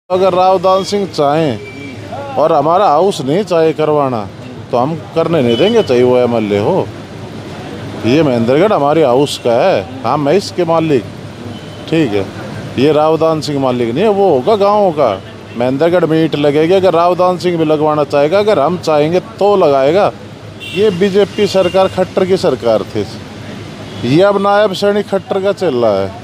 अगर रावदान सिंह चाहें और हमारा हाउस नहीं चाहे करवाना तो हम करने नहीं देंगे, चाहे वो एमएलए हो। ये महेंद्रगढ़ हमारे हाउस का है, हाँ मैं इसके मालिक, ठीक है। ये रावदान सिंह मालिक नहीं है, वो होगा गाँव का। महेंद्रगढ़ में ईंट लगेगी अगर रावदान सिंह भी लगवाना चाहेगा, अगर हम चाहेंगे तो लगाएगा। ये बीजेपी सरकार खट्टर की सरकार थी, ये अब नायब सैनिक खट्टर का चल रहा है।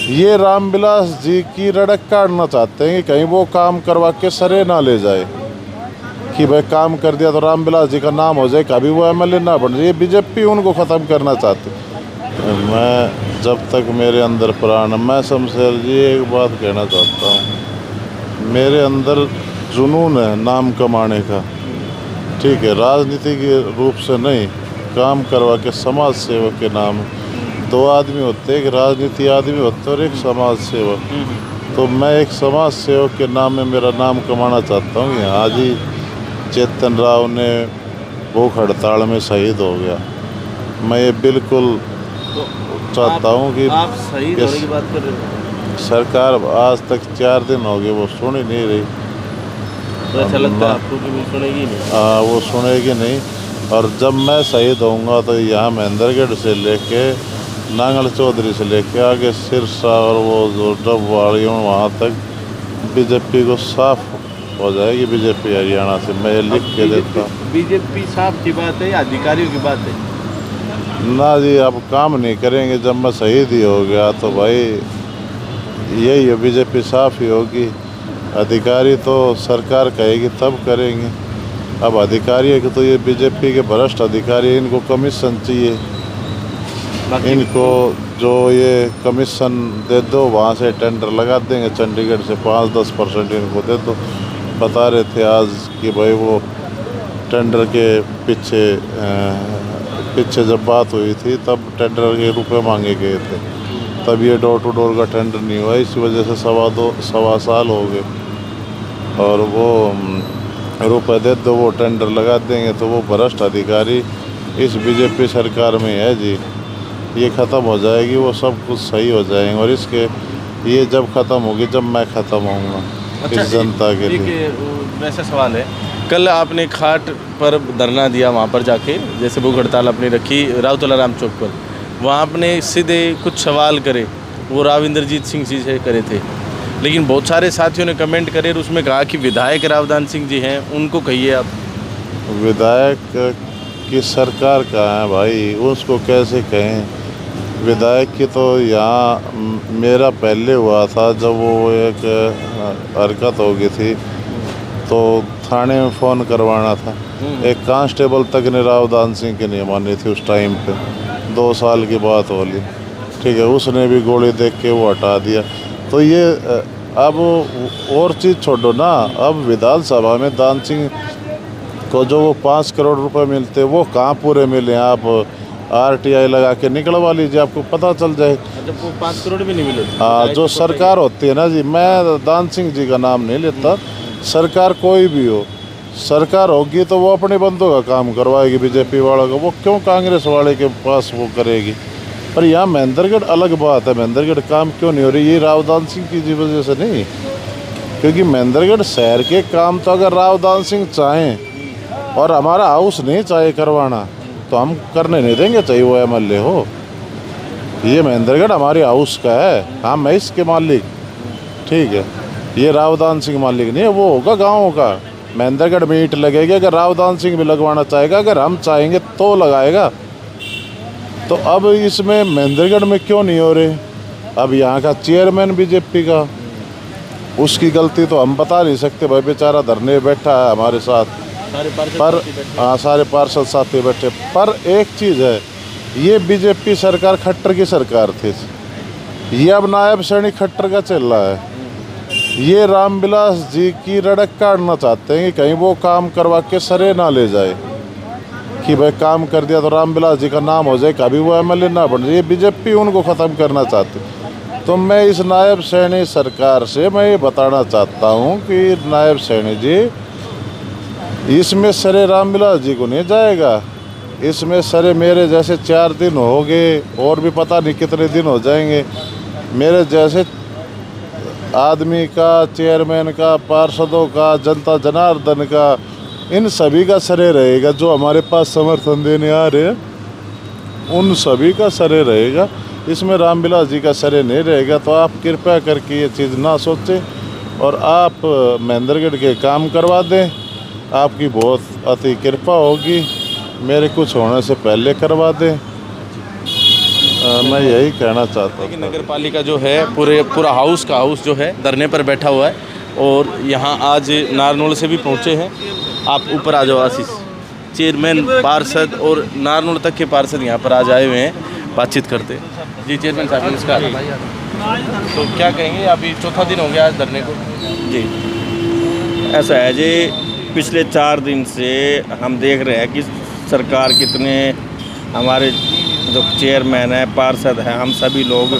ये रामविलास जी की रड़क काटना चाहते हैं कि कहीं वो काम करवा के सरे ना ले जाए, कि भाई काम कर दिया तो रामविलास जी का नाम हो जाए, कभी वो एमएलए ना बन जाए। ये बीजेपी उनको ख़त्म करना चाहती। मैं जब तक मेरे अंदर प्राण है, मैं शमशेर जी एक बात कहना चाहता हूँ, मेरे अंदर जुनून है नाम कमाने का, ठीक है, राजनीति के रूप से नहीं, काम करवा के समाज सेवक के नाम। दो आदमी होते, एक राजनीति आदमी होते और एक समाज सेवक। तो मैं एक समाज सेवक के नाम में मेरा नाम कमाना चाहता हूँ। यहाँ जी चेतन राव ने भूख हड़ताल में शहीद हो गया, मैं ये बिल्कुल चाहता हूँ कि आप शहीद होने की बात कर रहे हो, सरकार आज तक 4 दिन हो गए वो सुन ही नहीं रही। तो ऐसा लगता है आपको कि वो सुनेगी नहीं? वो सुनेगी नहीं। और जब मैं शहीद होऊंगा तो यहाँ महेंद्रगढ़ से लेके नांगल चौधरी से लेके आगे सिरसा और वो जो डबवाड़ियों वहाँ तक बीजेपी को साफ हो जाएगी। बीजेपी हरियाणा से मैं लिख के देता हूँ। बीजेपी साहब की बात है या अधिकारियों की बात है? ना जी, अब काम नहीं करेंगे। जब मैं शहीद ही हो गया तो भाई यही है, बीजेपी साफ ही होगी। अधिकारी तो सरकार कहेगी तब करेंगे। अब अधिकारी के तो ये बीजेपी के भ्रष्ट अधिकारी, इनको कमीशन चाहिए। इनको जो ये कमीशन दे दो, वहाँ से टेंडर लगा देंगे, चंडीगढ़ से 5-10% इनको दे दो। बता रहे थे आज कि भाई वो टेंडर के पीछे जब बात हुई थी तब टेंडर के रुपए मांगे गए थे, तब ये डोर टू डोर का टेंडर नहीं हुआ। इस वजह से सवा साल हो गए। और वो रुपए दे दो, वो टेंडर लगा देंगे। तो वो भ्रष्ट अधिकारी इस बीजेपी सरकार में है जी। ये ख़त्म हो जाएगी, वो सब कुछ सही हो जाएंगे। और इसके ये जब ख़त्म होगी, जब मैं ख़त्म होऊंगा। अच्छा, इस जनता के लिए वैसा सवाल है, कल आपने खाट पर धरना दिया, वहाँ पर जाके जैसे भूख हड़ताल आपने रखी राउतलाराम चौक पर, वहाँ आपने सीधे कुछ सवाल करे, वो राव इंद्रजीत सिंह जी से करे थे। लेकिन बहुत सारे साथियों ने कमेंट करे और उसमें कहा कि विधायक रावदान सिंह जी हैं, उनको कहिए आप। विधायक की सरकार कहाँ है भाई, उसको कैसे कहें? विधायक की तो यहाँ मेरा पहले हुआ था, जब वो एक हरकत हो गई थी तो थाने में फ़ोन करवाना था। एक कांस्टेबल तक ने रावदान सिंह की नहीं मानी थी उस टाइम पे। 2 साल की बात हो ली, ठीक है, उसने भी गोली देख के वो हटा दिया। तो ये अब और चीज़ छोड़ो ना, अब विधानसभा में दान सिंह को जो वो 5 करोड़ रुपए मिलते वो कहाँ पूरे मिले? आप RTI लगा के निकलवा लीजिए, आपको पता चल जाए। जब वो 5 करोड़ भी नहीं मिले? हाँ, जो सरकार होती है ना जी, मैं दान सिंह जी का नाम नहीं लेता, सरकार कोई भी हो, सरकार होगी तो वो अपने बंदों का काम करवाएगी बीजेपी वालों का, वो क्यों कांग्रेस वाले के पास वो करेगी? पर यहाँ महेंद्रगढ़ अलग बात है। महेंद्रगढ़ काम क्यों नहीं हो रही? ये रावदान सिंह की वजह से नहीं, क्योंकि महेंद्रगढ़ शहर के काम तो अगर रावदान सिंह चाहें और हमारा हाउस नहीं चाहे करवाना तो हम करने नहीं देंगे, चाहे वो एमएलए हो। ये महेंद्रगढ़ हमारे हाउस का है, हाँ मैं इसके मालिक, ठीक है। ये रावदान सिंह मालिक नहीं है, वो होगा गाँव का। महेंद्रगढ़ में ईंट लगेगी अगर रावदान सिंह भी लगवाना चाहेगा, अगर हम चाहेंगे तो लगाएगा। तो अब इसमें महेंद्रगढ़ में क्यों नहीं हो रहे? अब यहाँ का चेयरमैन बीजेपी का, उसकी गलती तो हम बता नहीं सकते भाई, बेचारा धरने बैठा है हमारे साथ, पर हाँ सारे पार्षद साथी बैठे। पर एक चीज़ है, ये बीजेपी सरकार खट्टर की सरकार थी, ये अब नायब सैनिक खट्टर का चल रहा है। ये रामविलास जी की रड़क काटना चाहते हैं कि कहीं वो काम करवा के सरे ना ले जाए, कि भाई काम कर दिया तो रामविलास जी का नाम हो जाए, कभी वो एमएलए ना बन जाए। ये बीजेपी उनको ख़त्म करना चाहती। तो मैं इस नायब सैनिक सरकार से मैं ये बताना चाहता हूँ कि नायब सैनिक जी, इसमें सरे रामविलास जी को नहीं जाएगा, इसमें सरे मेरे जैसे 4 दिन हो गए और भी पता नहीं कितने दिन हो जाएंगे, मेरे जैसे आदमी का, चेयरमैन का, पार्षदों का, जनता जनार्दन का, इन सभी का श्रेय रहेगा। जो हमारे पास समर्थन देने आ रहे हैं उन सभी का श्रेय रहेगा, इसमें रामविलास जी का श्रेय नहीं रहेगा। तो आप कृपया करके ये चीज़ ना सोचें और आप महेंद्रगढ़ के काम करवा दें। आपकी बहुत अति कृपा होगी, मेरे कुछ होने से पहले करवा दें। मैं यही कहना चाहता हूँ। लेकिन नगर पालिका जो है पूरा हाउस जो है धरने पर बैठा हुआ है और यहाँ आज नारनौल से भी पहुँचे हैं। आप ऊपर आ जाओ आशीष। चेयरमैन, पार्षद और नारनौल तक के पार्षद यहाँ पर आज आए हुए हैं, बातचीत करते। जी चेयरमैन साहब नमस्कार। तो क्या कहेंगे, अभी चौथा दिन हो गया आज धरने को? जी ऐसा है जी, पिछले 4 दिन से हम देख रहे हैं कि सरकार कितने, हमारे जो चेयरमैन है, पार्षद हैं, हम सभी लोग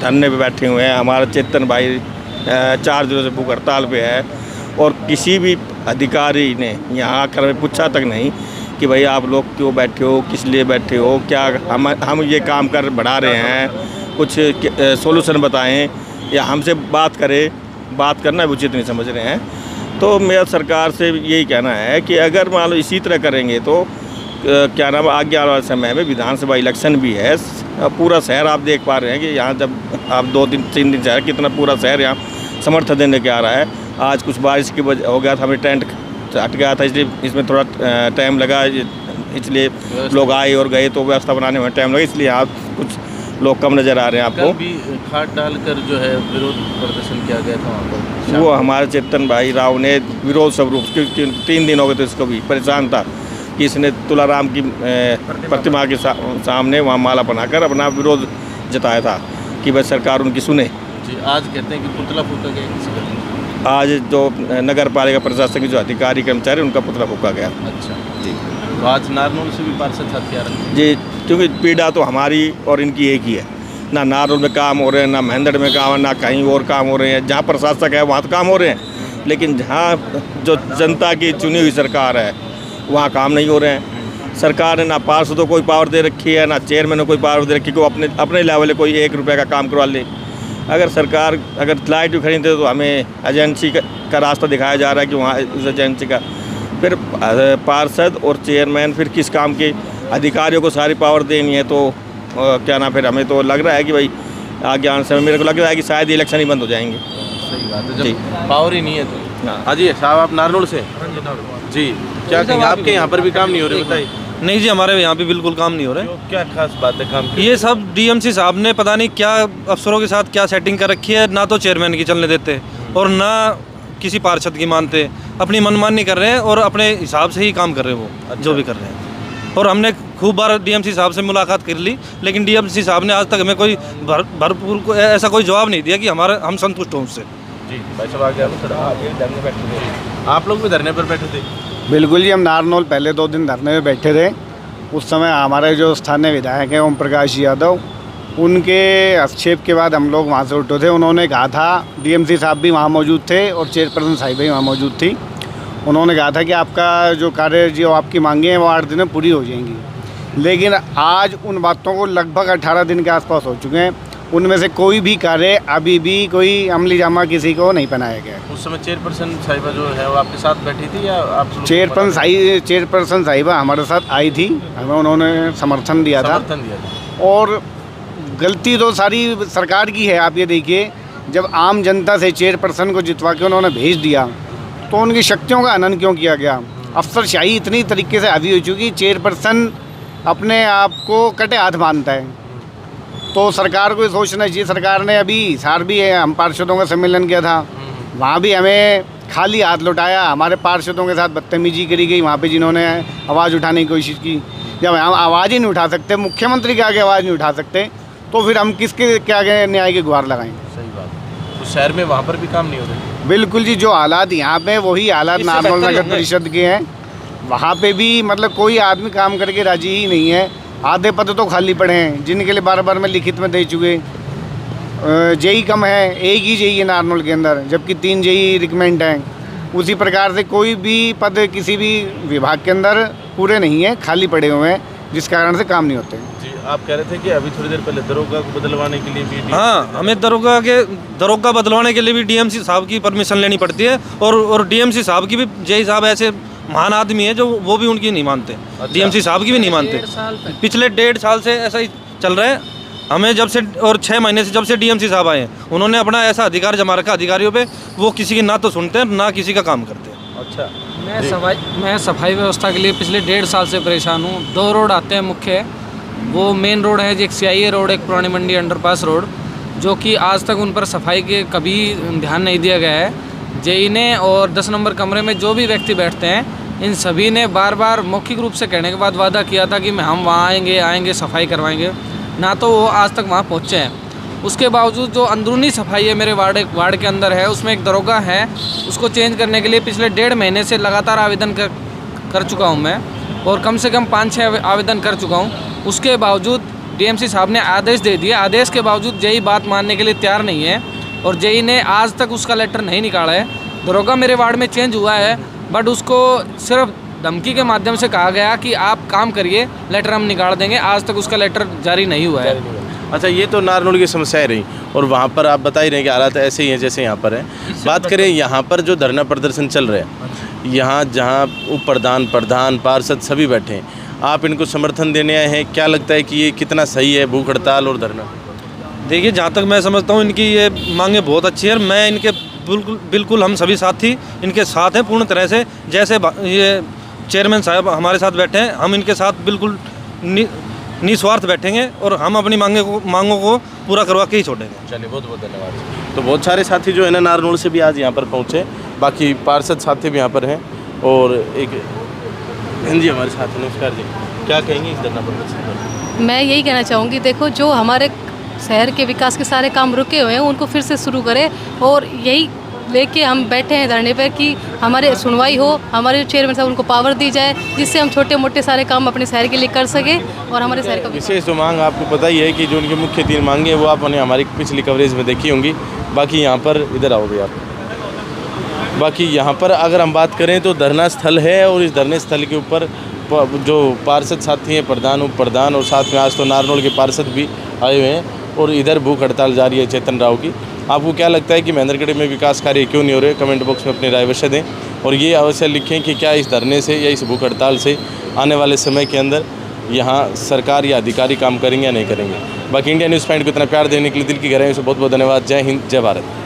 धरने पे बैठे हुए हैं। हमारा चेतन भाई 4 दिनों से भूख हड़ताल पे है और किसी भी अधिकारी ने यहाँ आकर हमें पूछा तक नहीं कि भाई आप लोग क्यों बैठे हो, किस लिए बैठे हो, क्या हम ये काम कर बढ़ा रहे हैं, कुछ सोल्यूशन बताएं या हमसे बात करें। बात करना उचित नहीं समझ रहे हैं। तो मेरा सरकार से यही कहना है कि अगर मान लो इसी तरह करेंगे तो क्या नाम, आगे आने वाले समय में विधानसभा इलेक्शन भी है। पूरा शहर आप देख पा रहे हैं कि यहाँ जब आप 2-3 दिन से कितना पूरा शहर यहाँ समर्थन देने के आ रहा है। आज कुछ बारिश की वजह हो गया था, हमें टेंट हट गया था, इसलिए इसमें थोड़ा टाइम लगा, इसलिए लोग आए और गए तो व्यवस्था बनाने में टाइम लगा, इसलिए आप कुछ लोग कम नज़र आ रहे हैं आपको। भी खाट डालकर जो है विरोध प्रदर्शन किया गया था वहाँ पर। वो हमारे चेतन भाई राव ने विरोध स्वरूप, क्योंकि 3 दिन हो गए थे, इसको भी परेशान था कि इसने तुलाराम की प्रतिमा के सामने वहाँ माला बनाकर अपना विरोध जताया था कि भाई सरकार उनकी सुने। जी आज कहते हैं कि पुतला फूका गया किसी का। आज जो नगर पालिका प्रशासन के जो अधिकारी कर्मचारी, उनका पुतला फूका गया। अच्छा जी। तो आज नारनौल से भी पार्षद साथ आ रहे हैं। जी, क्योंकि पीड़ा तो हमारी और इनकी एक ही है। ना नारनौल में काम हो रहे हैं, ना महेंद्रगढ़ में काम है, ना कहीं और काम हो रहे हैं। जहाँ प्रशासक है वहाँ तो काम हो रहे हैं, लेकिन जहाँ जो जनता की चुनी हुई सरकार है वहाँ काम नहीं हो रहे हैं। सरकार ने ना पार्षदों को कोई पावर दे रखी है, ना चेयरमैन को कोई पावर दे रखी है कि वो अपने लेवल कोई 1 रुपये का काम करवा ले। अगर सरकार लाइट भी खरीदे तो हमें एजेंसी का रास्ता दिखाया जा रहा है कि वहाँ उस एजेंसी का, फिर पार्षद और चेयरमैन फिर किस काम के, अधिकारियों को सारी पावर देनी है। तो क्या ना, फिर हमें तो लग रहा है कि भाई आगे आने समय मेरे को लग रहा है कि शायद इलेक्शन ही बंद हो जाएंगे। सही बात है, जब पावर ही नहीं है तो। हाँ जी साहब, आप नारनौल से? जी, क्या कहेंगे, आपके यहाँ पर भी काम नहीं हो रहे? बताइए। नहीं जी, हमारे यहाँ पे बिल्कुल काम नहीं हो रहा है। क्या खास बात है काम की? ये सब डीएमसी साहब ने पता नहीं क्या अफसरों के साथ क्या सेटिंग कर रखी है, ना तो चेयरमैन की चलने देते और ना किसी पार्षद की मानते। अपनी मनमानी कर रहे हैं और अपने हिसाब से ही काम कर रहे हैं वो। अच्छा। जो भी कर रहे हैं। और हमने खूब बार डीएमसी साहब से मुलाकात कर ली, लेकिन डीएमसी साहब ने आज तक हमें कोई भरपूर ऐसा कोई जवाब नहीं दिया कि हम संतुष्ट हों उससे। जी भाई साहब आगे धरने बैठे थे। आप लोग भी धरने पर बैठे थे? बिल्कुल जी, हम नारनौल पहले 2 दिन धरने में बैठे थे। उस समय हमारे जो स्थानीय विधायक हैं ओम प्रकाश यादव, उनके हस्तक्षेप के बाद हम लोग वहाँ से उठे थे। उन्होंने कहा था, डीएमसी साहब भी वहाँ मौजूद थे और चेयरपर्सन साहिब भी वहाँ मौजूद थी। उन्होंने कहा था कि आपका जो कार्य, जो आपकी मांगे हैं वो 8 दिन में पूरी हो जाएंगी। लेकिन आज उन बातों को लगभग 18 दिन के आसपास हो चुके हैं। उनमें से कोई भी कार्य अभी भी कोई अमली जामा किसी को नहीं पहनाया गया। उस समय चेयरपर्सन साहिबा जो है वो आपके साथ बैठी थी या आप? चेयरपर्सन साहिबा हमारे साथ आई थी, हमें उन्होंने समर्थन दिया था। और गलती तो सारी सरकार की है। आप ये देखिए, जब आम जनता से चेयरपर्सन को जितवा के उन्होंने भेज दिया तो उनकी शक्तियों का हनन क्यों किया गया? अफसरशाही इतनी तरीके से हावी हो चुकी, चेयरपर्सन अपने आप को कटे हाथ मानता है। तो सरकार को ये सोचना चाहिए। सरकार ने अभी हिसार भी है, हम पार्षदों का सम्मेलन किया था, वहाँ भी हमें खाली हाथ लौटाया। हमारे पार्षदों के साथ बदतमीजी करी गई वहाँ पे, जिन्होंने आवाज़ उठाने की कोशिश की। जब हम आवाज़ ही नहीं उठा सकते, मुख्यमंत्री के आगे आवाज़ नहीं उठा सकते, तो फिर हम किसके के आगे न्याय की गुहार लगाएं? सही बात। तो शहर में वहाँ पर भी काम नहीं हो रहे? बिल्कुल जी, जो हालात यहाँ पे वही हालात नारनौल नगर परिषद के हैं। वहाँ पे भी मतलब कोई आदमी काम करके राजी ही नहीं है। आधे पद तो खाली पड़े हैं, जिनके लिए बार बार मैं लिखित में दे चुके। जेई कम है, एक ही जेई है नारनौल के अंदर, जबकि 3 जेई रिकमेंड हैं। उसी प्रकार से कोई भी पद किसी भी विभाग के अंदर पूरे नहीं है, खाली पड़े हुए हैं, जिस कारण से काम नहीं होते। जी, आप कह रहे थे कि अभी थोड़ी देर पहले दरोगा को बदलवाने के लिए भी हाँ, हमें दरोगा बदलवाने के लिए भी डीएमसी साहब की परमिशन लेनी पड़ती है, और डीएमसी साहब की भी जय साहब ऐसे महान आदमी है जो वो भी उनकी नहीं मानते। डीएमसी साहब की भी नहीं मानते। पिछले 1.5 साल से ऐसा ही चल रहा है। हमें जब से, और 6 महीने से जब से डीएमसी साहब आए हैं, उन्होंने अपना ऐसा अधिकार जमा रखा अधिकारियों पे, वो किसी की ना तो सुनते हैं ना किसी का काम करते हैं। अच्छा, मैं सफाई व्यवस्था के लिए पिछले 1.5 साल से परेशान हूँ। 2 रोड आते हैं मुख्य, वो मेन रोड है, एक CIA रोड, एक पुरानी मंडी अंडरपास रोड, जो कि आज तक उन पर सफाई के कभी ध्यान नहीं दिया गया है। जेई ने और 10 नंबर कमरे में जो भी व्यक्ति बैठते हैं, इन सभी ने बार बार मौखिक रूप से कहने के बाद वादा किया था कि हम वहाँ आएंगे सफाई करवाएंगे, ना तो वो आज तक वहाँ पहुँचे हैं। उसके बावजूद जो अंदरूनी सफाई है मेरे वार्ड के अंदर है, उसमें एक दरोगा है, उसको चेंज करने के लिए पिछले 1.5 महीने से लगातार आवेदन कर चुका हूँ मैं, और कम से कम 5-6 आवेदन कर चुका हूँ। उसके बावजूद डीएमसी साहब ने आदेश दे दिए, आदेश के बावजूद जेई बात मानने के लिए तैयार नहीं है, और जेई ने आज तक उसका लेटर नहीं निकाला है। दरोगा मेरे वार्ड में चेंज हुआ है, बट उसको सिर्फ धमकी के माध्यम से कहा गया कि आप काम करिए, लेटर हम निकाल देंगे। आज तक उसका लेटर जारी नहीं हुआ है। अच्छा, ये तो नारनौल की समस्याएं रही, और वहाँ पर आप बता ही रहे हैं कि हालात ऐसे ही हैं जैसे यहाँ पर है। बात करें यहाँ पर जो धरना प्रदर्शन चल रहे हैं, यहाँ जहाँ उप प्रधान पार्षद सभी बैठे हैं, आप इनको समर्थन देने आए हैं, क्या लगता है कि ये कितना सही है भूख हड़ताल और धरना? देखिए, जहाँ तक मैं समझता हूँ इनकी ये मांगे बहुत अच्छी है। मैं इनके बिल्कुल हम सभी साथी इनके साथ हैं पूर्ण तरह से। जैसे ये चेयरमैन साहब हमारे साथ बैठे हैं, हम इनके साथ बिल्कुल निस्वार्थ बैठेंगे, और हम अपनी मांगों को पूरा करवा के ही छोड़ेंगे। चलिए, बहुत बहुत धन्यवाद। तो बहुत सारे साथी जो है ना नारनौल से भी आज यहाँ पर पहुँचे, बाकी पार्षद साथी भी यहाँ पर हैं, और एक बहन जी हमारे साथ हैं। नमस्कार जी, क्या कहेंगे इस धरना प्रदर्शन पर? मैं यही कहना चाहूँगी, देखो जो हमारे शहर के विकास के सारे काम रुके हुए हैं उनको फिर से शुरू करें, और यही लेके हम बैठे हैं धरने पर कि हमारे सुनवाई हो, हमारे जो चेयरमैन साहब उनको पावर दी जाए, जिससे हम छोटे मोटे सारे काम अपने शहर के लिए कर सके, और हमारे शहर का विशेष जो मांग आपको पता ही है कि जो उनकी मुख्य 3 मांगे वो आपने हमारी पिछली कवरेज में देखी होंगी। बाकी यहाँ पर इधर आओगे आप, बाकी यहाँ पर अगर हम बात करें तो धरना स्थल है, और इस धरने स्थल के ऊपर जो पार्षद साथी हैं, प्रधान उप प्रधान, और साथ में आज तो नारनौल के पार्षद भी आए हुए हैं, और इधर भूख हड़ताल जारी है चेतन राव की। आपको क्या लगता है कि महेंद्रगढ़ में विकास कार्य क्यों नहीं हो रहे? कमेंट बॉक्स में अपनी राय अवश्य दें, और ये अवश्य लिखें कि क्या इस धरने से या इस भूख हड़ताल से आने वाले समय के अंदर यहाँ सरकार या अधिकारी काम करेंगे या नहीं करेंगे। बाकी इंडिया न्यूज़ पॉइंट को इतना प्यार देने के लिए दिल की गहराइयों से बहुत बहुत धन्यवाद। जय हिंद, जय भारत।